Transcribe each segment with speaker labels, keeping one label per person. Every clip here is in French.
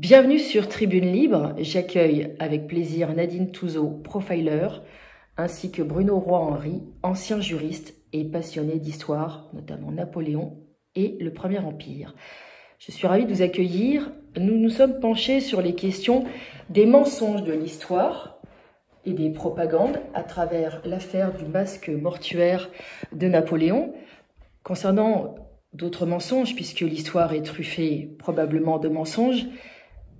Speaker 1: Bienvenue sur Tribune Libre. J'accueille avec plaisir Nadine Touzeau, profiler, ainsi que Bruno Roy-Henry, ancien juriste et passionné d'histoire, notamment Napoléon et le Premier Empire. Je suis ravie de vous accueillir. Nous nous sommes penchés sur les questions des mensonges de l'histoire et des propagandes à travers l'affaire du masque mortuaire de Napoléon. Concernant d'autres mensonges, puisque l'histoire est truffée probablement de mensonges,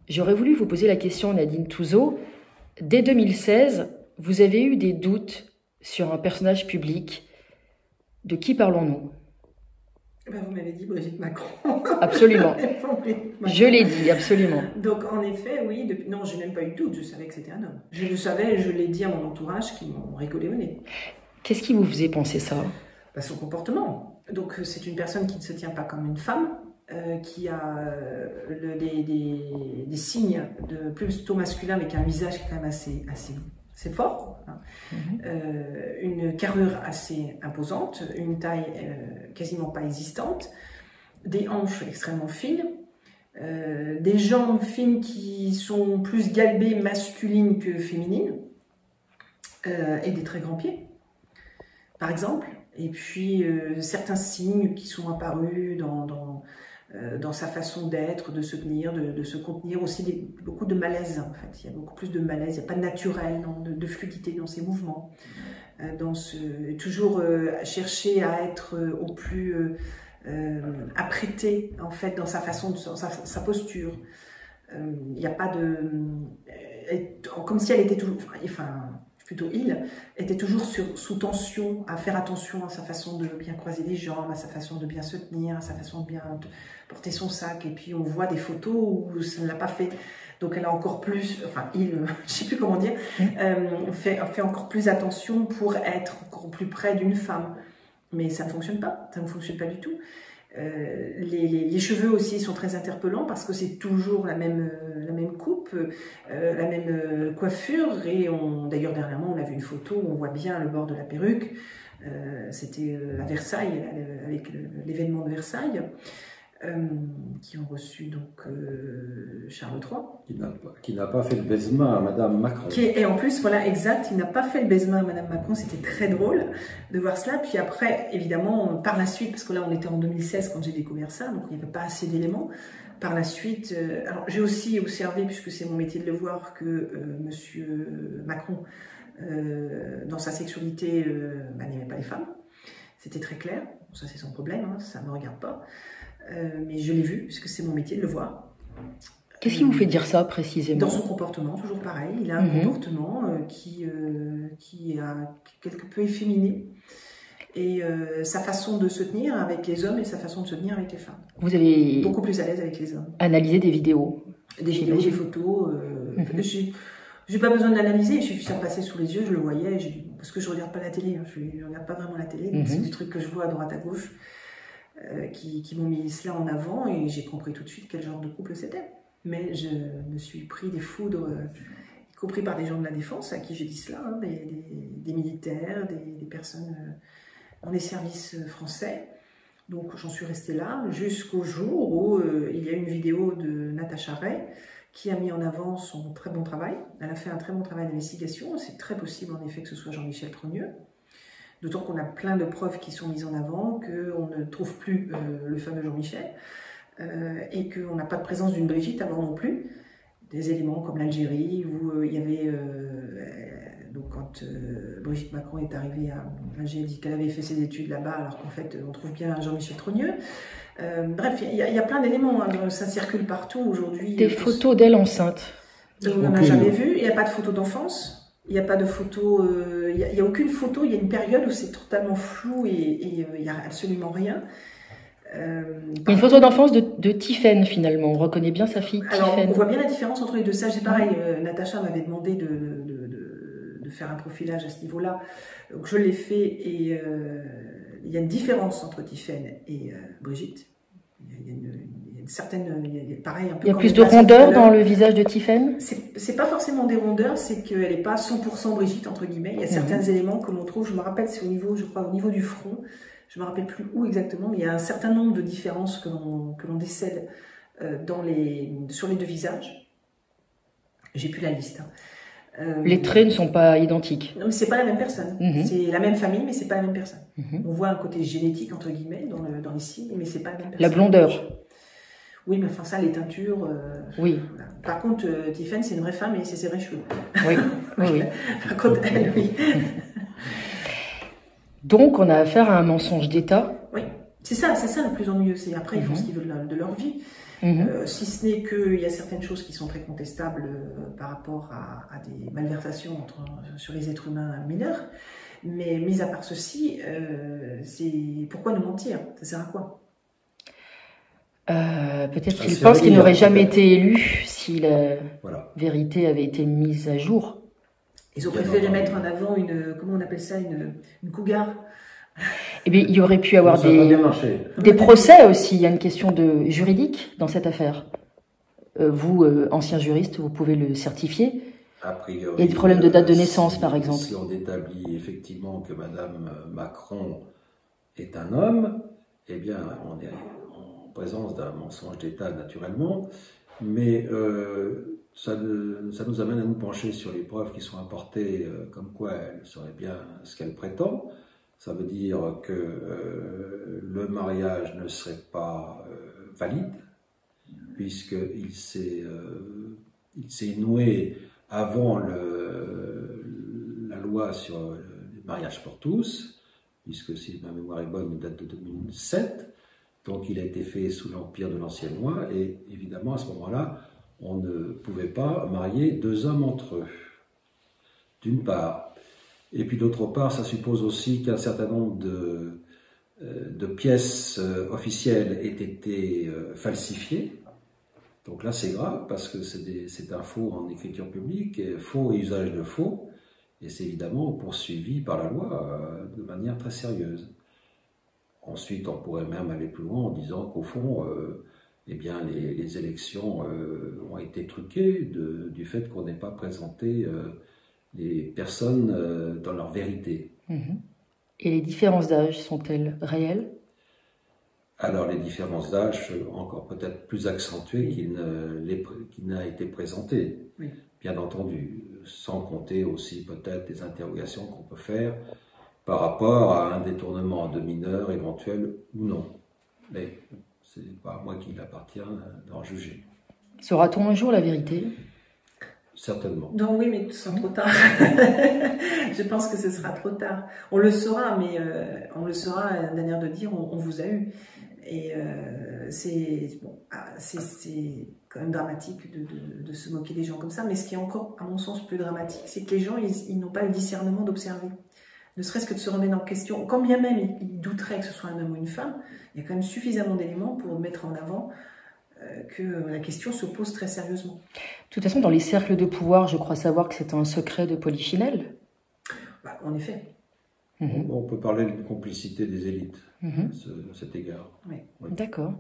Speaker 1: j'aurais voulu vous poser la question, Nadine Touzeau. Dès 2016, vous avez eu des doutes sur un personnage public. De qui parlons-nous?
Speaker 2: Vous m'avez dit Brigitte Macron.
Speaker 1: Absolument. Je l'ai dit, absolument.
Speaker 2: Donc, en effet, oui. Non, je n'ai même pas eu de doute. Je savais que c'était un homme. Je le savais, je l'ai dit à mon entourage qui m'ont rigolé au nez.
Speaker 1: Qu'est-ce qui vous faisait penser ça?
Speaker 2: Son comportement. Donc, c'est une personne qui ne se tient pas comme une femme, qui a des signes plutôt masculins, avec un visage qui est quand même assez fort, hein. Une carrure assez imposante, une taille quasiment pas existante, des hanches extrêmement fines, des jambes fines qui sont plus galbées masculines que féminines, et des très grands pieds, par exemple. Et puis certains signes qui sont apparus dans sa façon d'être, de se tenir, de se contenir, aussi beaucoup de malaise en fait. Il y a beaucoup plus de malaise, il n'y a pas de naturel, de fluidité dans ses mouvements, toujours chercher à être au plus apprêté en fait dans sa façon, sa posture. Il n'y a pas de... comme si elle était toujours... plutôt il, était toujours sous tension, à faire attention à sa façon de bien croiser les jambes, à sa façon de bien se tenir, à sa façon de bien porter son sac. Et puis on voit des photos où ça ne l'a pas fait. Donc elle a encore plus, je ne sais plus comment dire, fait encore plus attention pour être encore plus près d'une femme. Mais ça ne fonctionne pas, ça ne fonctionne pas du tout. Les cheveux aussi sont très interpellants parce que c'est toujours la même coupe, la même coiffure, et d'ailleurs dernièrement on a vu une photo où on voit bien le bord de la perruque. C'était à Versailles, avec l'événement de Versailles, qui ont reçu donc Charles III.
Speaker 3: Qui n'a pas fait le baisement à Madame Macron.
Speaker 2: Et en plus, voilà, exact, il n'a pas fait le baisement à Madame Macron, c'était très drôle de voir cela. Puis après, évidemment, par la suite, parce que là on était en 2016 quand j'ai découvert ça, donc il n'y avait pas assez d'éléments. Par la suite, alors j'ai aussi observé, puisque c'est mon métier de le voir, que Monsieur Macron, dans sa sexualité, n'aimait pas les femmes. C'était très clair. Bon, ça c'est son problème, hein, ça ne me regarde pas. Mais je l'ai vu, puisque c'est mon métier de le voir.
Speaker 1: Qu'est-ce qui vous fait dire ça précisément?
Speaker 2: Dans son comportement, toujours pareil. Il a un comportement qui est quelque peu efféminé. Et sa façon de se tenir avec les hommes et sa façon de se tenir avec les femmes.
Speaker 1: Vous avez
Speaker 2: beaucoup plus à l'aise avec les hommes.
Speaker 1: Analysé des vidéos?
Speaker 2: Des vidéos, des photos. J'ai pas besoin d'analyser, j'ai vu ça passer sous les yeux, je le voyais, parce que je regarde pas la télé, hein, je regarde pas vraiment la télé, donc c'est des trucs que je vois à droite à gauche qui m'ont mis cela en avant, et j'ai compris tout de suite quel genre de couple c'était. Mais je me suis pris des foudres, y compris par des gens de la défense à qui j'ai dit cela, hein, des militaires, des personnes dans les services français. Donc j'en suis restée là jusqu'au jour où il y a une vidéo de Natacha Ray qui a mis en avant son très bon travail. Elle a fait un très bon travail d'investigation. C'est très possible en effet que ce soit Jean-Michel Trogneux. D'autant qu'on a plein de preuves qui sont mises en avant, qu'on ne trouve plus le fameux Jean-Michel, et qu'on n'a pas de présence d'une Brigitte avant non plus. Des éléments comme l'Algérie, où il y avait... donc quand Brigitte Macron est arrivée à Alger, elle dit qu'elle avait fait ses études là-bas, alors qu'en fait on trouve bien Jean-Michel Trogneux. Bref, il y a plein d'éléments, hein, ça circule partout aujourd'hui.
Speaker 1: Des photos d'elle enceinte?
Speaker 2: On n'en a jamais vu, il n'y a pas de photos d'enfance. Il n'y a pas de photo, il n'y a aucune photo, il y a une période où c'est totalement flou et il n'y a absolument rien.
Speaker 1: Il y a une photo d'enfance de Tiphaine finalement, on reconnaît bien sa fille Tiphaine.
Speaker 2: Alors on voit bien la différence entre les deux, ça j'ai pareil, Natacha m'avait demandé de faire un profilage à ce niveau-là, donc je l'ai fait, et il y a une différence entre Tiphaine et Brigitte. Il y a une certaine, pareil, un peu.
Speaker 1: Il y a plus de rondeur dans le visage de Tiphaine?
Speaker 2: C'est pas forcément des rondeurs, c'est qu'elle n'est pas 100% Brigitte, entre guillemets. Il y a certains éléments que l'on trouve, je me rappelle, c'est au niveau, je crois, au niveau du front. Je me rappelle plus où exactement, mais il y a un certain nombre de différences que l'on décèle sur les deux visages. J'ai plus la liste.
Speaker 1: Les traits ne sont pas identiques.
Speaker 2: Non, mais c'est pas la même personne. C'est la même famille, mais c'est pas la même personne. On voit un côté génétique, entre guillemets, dans les signes, mais c'est pas la même personne.
Speaker 1: La blondeur.
Speaker 2: Oui, mais enfin ça, les teintures...
Speaker 1: oui.
Speaker 2: Voilà. Par contre, Tiffen, c'est une vraie femme et c'est ses vrais cheveux.
Speaker 1: Oui, oui.
Speaker 2: Par contre, elle, oui.
Speaker 1: Donc, on a affaire à un mensonge d'État.
Speaker 2: Oui, c'est ça le plus ennuyeux. C'est après, ils font ce qu'ils veulent de leur vie. Si ce n'est qu'il y a certaines choses qui sont très contestables par rapport à des malversations sur les êtres humains mineurs. Mais mis à part ceci, pourquoi nous mentir? Ça sert à quoi?
Speaker 1: Peut-être qu'ils pensent qu'il n'aurait jamais été élu si la vérité avait été mise à jour.
Speaker 2: Ils ont préféré mettre en avant comment on appelle ça, une cougar.
Speaker 1: Eh bien, il y aurait pu avoir des procès aussi. Il y a une question juridique dans cette affaire. Vous, ancien juriste, vous pouvez le certifier.
Speaker 3: A priori,
Speaker 1: il y a des problèmes de date de naissance, par exemple.
Speaker 3: Si on établit effectivement que Madame Macron est un homme, eh bien, on est en présence d'un mensonge d'État, naturellement. Mais ça nous amène à nous pencher sur les preuves qui sont apportées, comme quoi elle saurait bien ce qu'elle prétend. Ça veut dire que le mariage ne serait pas valide, puisqu'il s'est noué avant la loi sur le mariage pour tous, puisque si ma mémoire est bonne, il date de 2007, donc il a été fait sous l'empire de l'ancienne loi, et évidemment à ce moment-là, on ne pouvait pas marier deux hommes entre eux, d'une part. Et puis d'autre part, ça suppose aussi qu'un certain nombre de pièces officielles aient été falsifiées. Donc là, c'est grave parce que c'est un faux en écriture publique, faux et usage de faux, et c'est évidemment poursuivi par la loi de manière très sérieuse. Ensuite, on pourrait même aller plus loin en disant qu'au fond, eh bien, les élections ont été truquées du fait qu'on n'ait pas présenté les personnes dans leur vérité.
Speaker 1: Et les différences d'âge sont-elles réelles?
Speaker 3: Alors les différences d'âge encore peut-être plus accentuées qu'il n'a été présenté, bien entendu, sans compter aussi peut-être des interrogations qu'on peut faire par rapport à un détournement de mineurs éventuel ou non. Mais ce n'est pas à moi qu'il appartient d'en juger.
Speaker 1: Saura-t-on un jour la vérité?
Speaker 2: Certainement. Non, oui, mais ce sera trop tard. Je pense que ce sera trop tard. On le saura, mais on le saura à la manière de dire on vous a eu. Et c'est quand même dramatique de se moquer des gens comme ça. Mais ce qui est encore, à mon sens, plus dramatique, c'est que les gens, ils n'ont pas le discernement d'observer. Ne serait-ce que de se remettre en question. Quand bien même ils douteraient que ce soit un homme ou une femme, il y a quand même suffisamment d'éléments pour mettre en avant que la question se pose très sérieusement.
Speaker 1: De toute façon, dans les cercles de pouvoir, je crois savoir que c'est un secret de Polichinelle.
Speaker 2: Bah, en effet.
Speaker 3: On peut parler d'une complicité des élites à cet égard.
Speaker 2: Oui.
Speaker 1: D'accord.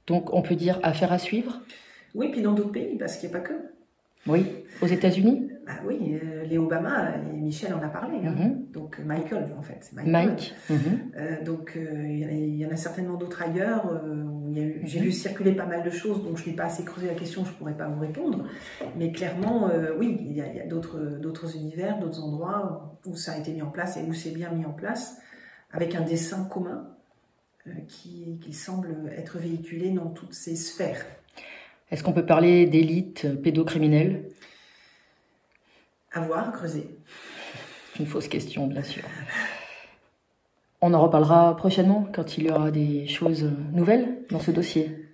Speaker 1: Donc, on peut dire affaire à suivre?
Speaker 2: Oui, puis dans d'autres pays, parce qu'il n'y a pas que.
Speaker 1: Oui, aux États-Unis?
Speaker 2: Bah oui, les Obama, et Michel en a parlé. Donc, Michael, en fait.
Speaker 1: Mike.
Speaker 2: Donc, il y en a certainement d'autres ailleurs. J'ai vu circuler pas mal de choses, donc je n'ai pas assez creusé la question, je ne pourrais pas vous répondre. Mais clairement, oui, il y a d'autres univers, d'autres endroits où ça a été mis en place et où c'est bien mis en place, avec un dessein commun qui semble être véhiculé dans toutes ces sphères.
Speaker 1: Est-ce qu'on peut parler d'élite pédocriminelle?
Speaker 2: À voir, creuser.
Speaker 1: Une fausse question, bien sûr. On en reparlera prochainement quand il y aura des choses nouvelles dans ce dossier.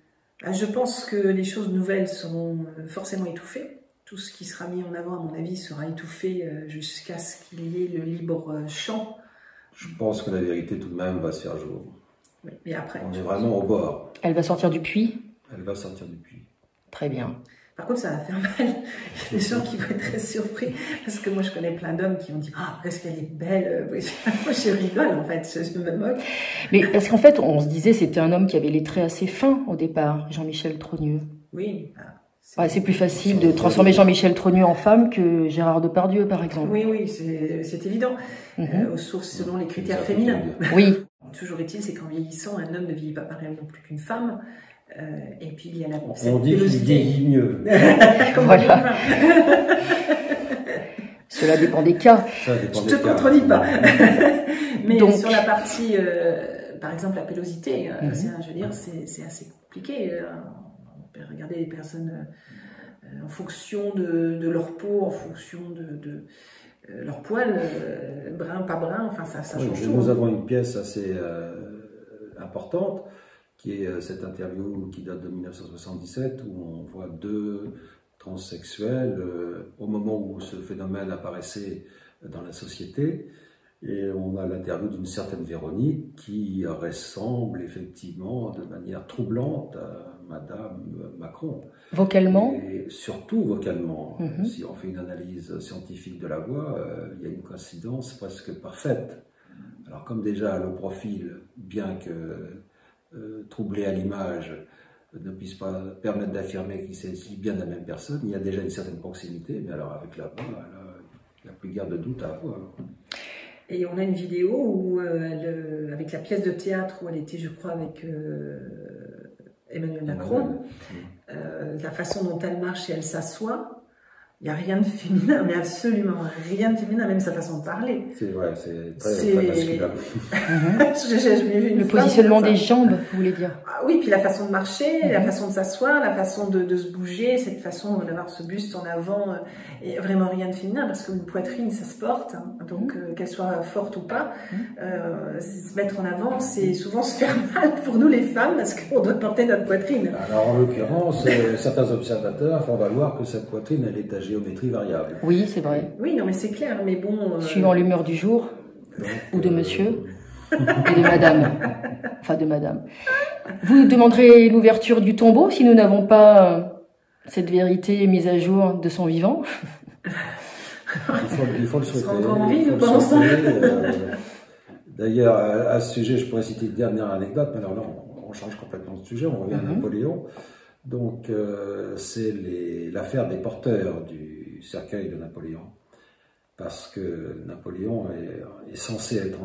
Speaker 2: Je pense que les choses nouvelles seront forcément étouffées. Tout ce qui sera mis en avant, à mon avis, sera étouffé jusqu'à ce qu'il y ait le libre champ.
Speaker 3: Je pense que la vérité, tout de même, va se faire jour.
Speaker 2: Oui, mais après,
Speaker 3: on est vraiment au bord.
Speaker 1: Elle va sortir du puits?
Speaker 3: Elle va sortir du puits.
Speaker 1: Très bien.
Speaker 2: Par contre, ça va faire mal. Il y a des gens qui vont être très surpris. Parce que moi, je connais plein d'hommes qui ont dit « Ah, qu'est-ce qu'elle est belle !» Moi, je rigole, en fait. Je me moque.
Speaker 1: Mais parce qu'en fait, on se disait c'était un homme qui avait les traits assez fins au départ, Jean-Michel Trogneux.
Speaker 2: Oui.
Speaker 1: C'est plus facile de transformer Jean-Michel Trogneux en femme que Gérard Depardieu, par exemple.
Speaker 2: Oui, c'est évident. Sauf selon les critères féminins.
Speaker 1: Oui.
Speaker 2: Toujours est-il, c'est qu'en vieillissant, un homme ne vieillit pas pareil non plus qu'une femme. Et puis il y a la
Speaker 3: on dit qu'il vieillit mieux.
Speaker 1: Voilà. Cela dépend des cas.
Speaker 2: Je ne te contredis pas. Mais donc, sur la partie, par exemple, la pilosité, je veux dire, c'est assez compliqué. On peut regarder les personnes en fonction de leur peau, en fonction de leur poil, brun, pas brun, enfin ça change tout.
Speaker 3: Nous avons une pièce assez importante, qui est cette interview qui date de 1977, où on voit deux transsexuels au moment où ce phénomène apparaissait dans la société. Et on a l'interview d'une certaine Véronique qui ressemble effectivement de manière troublante à Madame Macron.
Speaker 1: Vocalement?
Speaker 3: Et surtout vocalement. Si on fait une analyse scientifique de la voix, il y a une coïncidence presque parfaite. Alors comme déjà le profil, bien que troublé à l'image, ne puisse pas permettre d'affirmer qu'il s'agit bien de la même personne, il y a déjà une certaine proximité, mais alors avec la voix, il n'y a plus guère de doute à avoir.
Speaker 2: Et on a une vidéo où, avec la pièce de théâtre où elle était, je crois, avec Emmanuel Macron, la façon dont elle marche et elle s'assoit, il n'y a rien de féminin, mais absolument rien de féminin, même sa façon de parler.
Speaker 3: C'est vrai, c'est très masculin.
Speaker 1: Le positionnement des jambes, vous voulez dire?
Speaker 2: Ah oui, puis la façon de marcher, la façon de s'asseoir, la façon de se bouger, cette façon d'avoir ce buste en avant, et vraiment rien de féminin, parce que une poitrine, ça se porte, hein, donc qu'elle soit forte ou pas, se mettre en avant, c'est souvent se faire mal pour nous les femmes, parce qu'on doit porter notre poitrine.
Speaker 3: Alors en l'occurrence, certains observateurs font valoir que cette poitrine, elle est à géométrie variable.
Speaker 1: Oui, c'est vrai.
Speaker 2: Oui, non mais c'est clair, mais bon...
Speaker 1: Suivant l'humeur du jour, donc, ou de monsieur, et de madame. Enfin, de madame. Vous nous demanderez l'ouverture du tombeau si nous n'avons pas cette vérité mise à jour de son vivant.
Speaker 3: Il faut le souhaiter.
Speaker 2: Encore en vie, nous pensons.
Speaker 3: D'ailleurs, à ce sujet, je pourrais citer une dernière anecdote, mais alors là, on change complètement de sujet, on revient à Napoléon. Donc, c'est l'affaire des porteurs du cercueil de Napoléon. Parce que Napoléon est censé être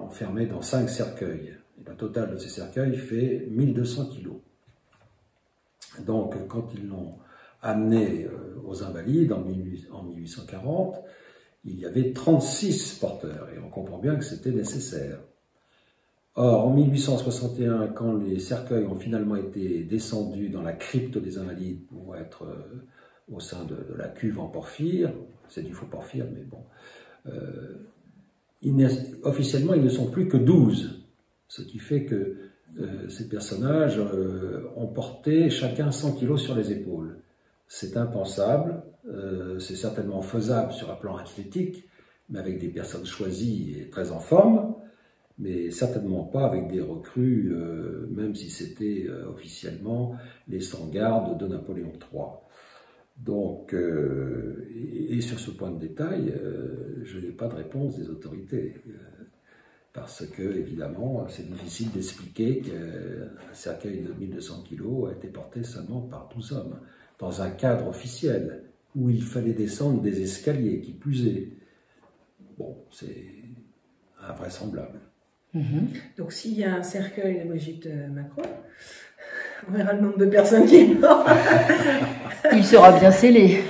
Speaker 3: enfermé dans 5 cercueils. Et la totale de ces cercueils fait 1200 kilos. Donc, quand ils l'ont amené aux Invalides en 1840, il y avait 36 porteurs. Et on comprend bien que c'était nécessaire. Or, en 1861, quand les cercueils ont finalement été descendus dans la crypte des Invalides pour être au sein de la cuve en porphyre, c'est du faux porphyre, mais bon, officiellement, ils ne sont plus que 12, ce qui fait que ces personnages ont porté chacun 100 kilos sur les épaules. C'est impensable, c'est certainement faisable sur un plan athlétique, mais avec des personnes choisies et très en forme, mais certainement pas avec des recrues, même si c'était officiellement les 100 gardes de Napoléon III. Donc, et sur ce point de détail, je n'ai pas de réponse des autorités, parce que, évidemment, c'est difficile d'expliquer qu'un cercueil de 1200 kg a été porté seulement par 12 hommes, dans un cadre officiel, où il fallait descendre des escaliers, qui plus est. Bon, c'est invraisemblable.
Speaker 2: Donc, s'il y a un cercueil de Brigitte Macron, on verra le nombre de personnes qui est mort.
Speaker 1: Il sera bien scellé.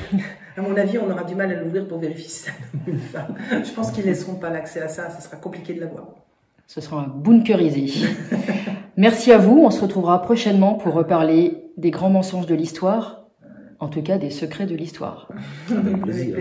Speaker 2: À mon avis, on aura du mal à l'ouvrir pour vérifier si c'est une femme. Je pense qu'ils ne laisseront pas l'accès à ça, ça sera compliqué de l'avoir.
Speaker 1: Ce sera bunkerisé. Merci à vous, on se retrouvera prochainement pour reparler des grands mensonges de l'histoire, en tout cas des secrets de l'histoire.
Speaker 2: Avec plaisir.